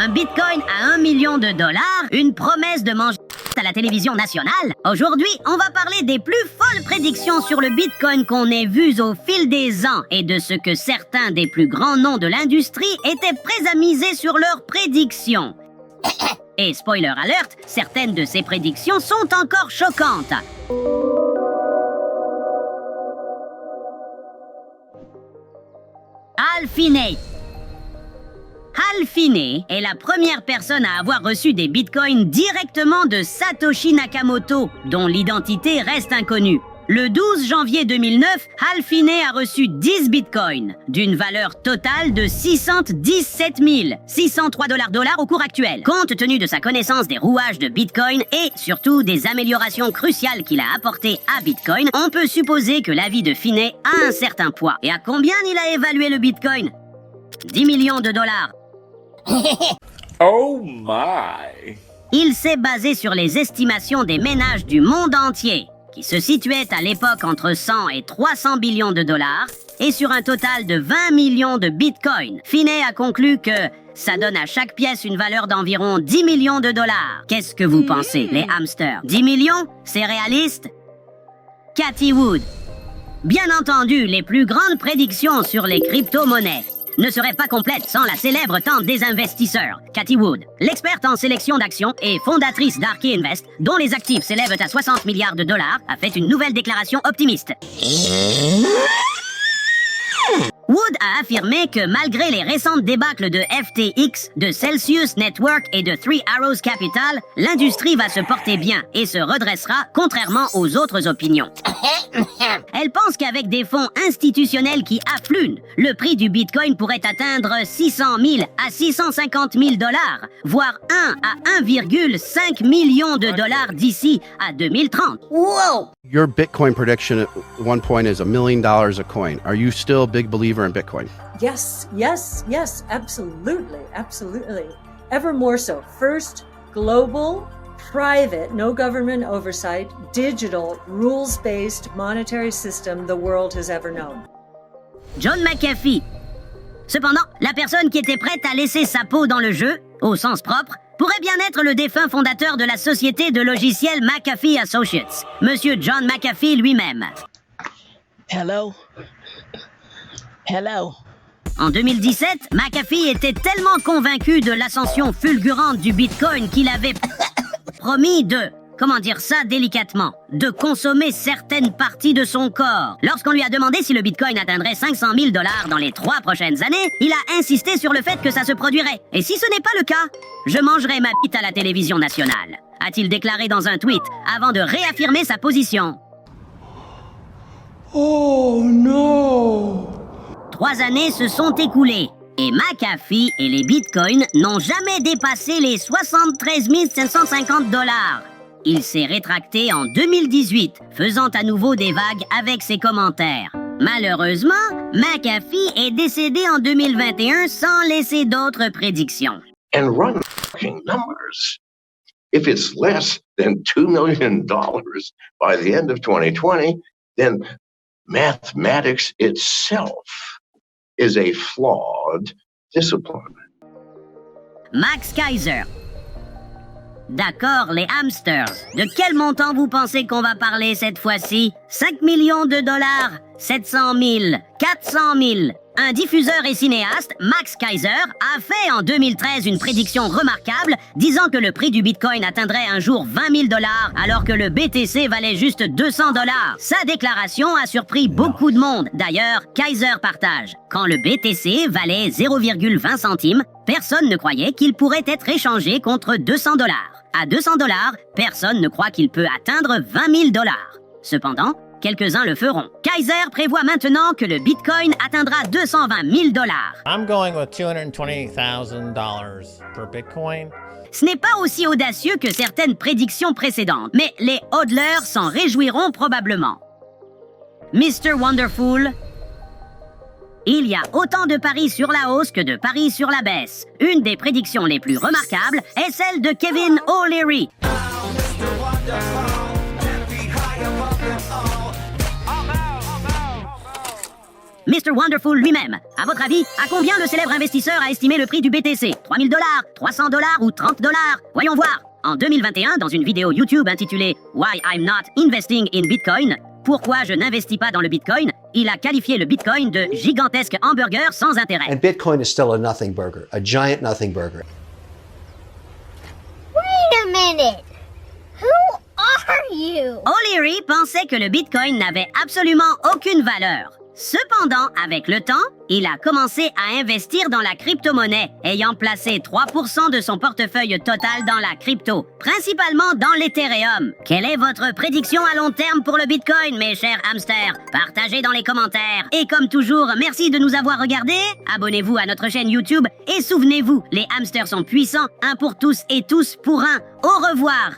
Un bitcoin à 1 million de dollars, une promesse de manger à la télévision nationale. Aujourd'hui, on va parler des plus folles prédictions sur le bitcoin qu'on ait vues au fil des ans et de ce que certains des plus grands noms de l'industrie étaient prêts à miser sur leurs prédictions. Et spoiler alert, certaines de ces prédictions sont encore choquantes. Hal Finney. Hal Finney est la première personne à avoir reçu des bitcoins directement de Satoshi Nakamoto, dont l'identité reste inconnue. Le 12 janvier 2009, Hal Finney a reçu 10 bitcoins, d'une valeur totale de 617 603 $ au cours actuel. Compte tenu de sa connaissance des rouages de bitcoin et surtout des améliorations cruciales qu'il a apportées à bitcoin, on peut supposer que la vie de Finney a un certain poids. Et à combien il a évalué le bitcoin? 10 millions de dollars. Oh my! Il s'est basé sur les estimations des ménages du monde entier, qui se situaient à l'époque entre 100 et 300 billions de dollars, et sur un total de 20 millions de bitcoins. Finney a conclu que ça donne à chaque pièce une valeur d'environ 10 millions de dollars. Qu'est-ce que vous pensez, les hamsters? 10 millions? C'est réaliste? Cathie Wood. Bien entendu, les plus grandes prédictions sur les crypto-monnaies ne serait pas complète sans la célèbre tante des investisseurs, Cathie Wood. L'experte en sélection d'actions et fondatrice d'Arky Invest, dont les actifs s'élèvent à 60 milliards de dollars, a fait une nouvelle déclaration optimiste. Wood a affirmé que malgré les récentes débâcles de FTX, de Celsius Network et de Three Arrows Capital, l'industrie va se porter bien et se redressera, contrairement aux autres opinions. Elle pense qu'avec des fonds institutionnels qui affluent, le prix du bitcoin pourrait atteindre 600 000 à 650 000 dollars, voire 1 à 1,5 million de dollars d'ici à 2030. Wow! Your Bitcoin prediction at one point is $1 million a coin. Are you still a big believer in Bitcoin? Yes, absolutely, absolutely. Ever more so. First, global, private, no government oversight, digital, rules-based monetary system the world has ever known. John McAfee. Cependant, la personne qui était prête à laisser sa peau dans le jeu, au sens propre, pourrait bien être le défunt fondateur de la société de logiciels McAfee Associates, Monsieur John McAfee lui-même. Hello. En 2017, McAfee était tellement convaincu de l'ascension fulgurante du Bitcoin qu'il avait promis de, comment dire ça délicatement, de consommer certaines parties de son corps. Lorsqu'on lui a demandé si le Bitcoin atteindrait 500 000 $ dans les 3 prochaines années, il a insisté sur le fait que ça se produirait. Et si ce n'est pas le cas, je mangerai ma bite à la télévision nationale, a-t-il déclaré dans un tweet avant de réaffirmer sa position. Oh no! 3 années se sont écoulées et McAfee et les bitcoins n'ont jamais dépassé les 73 550 $. Il s'est rétracté en 2018, faisant à nouveau des vagues avec ses commentaires. Malheureusement, McAfee est décédé en 2021 sans laisser d'autres prédictions. And run fucking numbers. If it's less than $2 million by the end of 2020, then mathematics itself is a flawed discipline. Max Keiser. D'accord, les hamsters. De quel montant vous pensez qu'on va parler cette fois-ci? 5 millions de dollars? 700 000? 400 000? Un diffuseur et cinéaste, Max Keiser, a fait en 2013 une prédiction remarquable disant que le prix du Bitcoin atteindrait un jour 20 000 $ alors que le BTC valait juste 200 $. Sa déclaration a surpris beaucoup de monde. D'ailleurs, Keiser partage. Quand le BTC valait 0,20 centimes, personne ne croyait qu'il pourrait être échangé contre 200 $. À 200 $, personne ne croit qu'il peut atteindre 20 000 $. Cependant, quelques-uns le feront. Keiser prévoit maintenant que le Bitcoin atteindra 220 000 $. I'm going with $220,000 per Bitcoin. Ce n'est pas aussi audacieux que certaines prédictions précédentes, mais les hodlers s'en réjouiront probablement. Mr. Wonderful. Il y a autant de paris sur la hausse que de paris sur la baisse. Une des prédictions les plus remarquables est celle de Kevin O'Leary. Mr. Wonderful lui-même. À votre avis, à combien le célèbre investisseur a estimé le prix du BTC? 3000 $, 300 $ ou 30 $? Voyons voir. En 2021, dans une vidéo YouTube intitulée Why I'm Not Investing in Bitcoin, pourquoi je n'investis pas dans le Bitcoin, il a qualifié le Bitcoin de gigantesque hamburger sans intérêt. And Bitcoin is still a nothing burger, a giant nothing burger. Wait a minute. Who are you? O'Leary pensait que le Bitcoin n'avait absolument aucune valeur. Cependant, avec le temps, il a commencé à investir dans la crypto-monnaie, ayant placé 3% de son portefeuille total dans la crypto, principalement dans l'Ethereum. Quelle est votre prédiction à long terme pour le Bitcoin, mes chers hamsters? Partagez dans les commentaires. Et comme toujours, merci de nous avoir regardés. Abonnez-vous à notre chaîne YouTube et souvenez-vous, les hamsters sont puissants, un pour tous et tous pour un. Au revoir!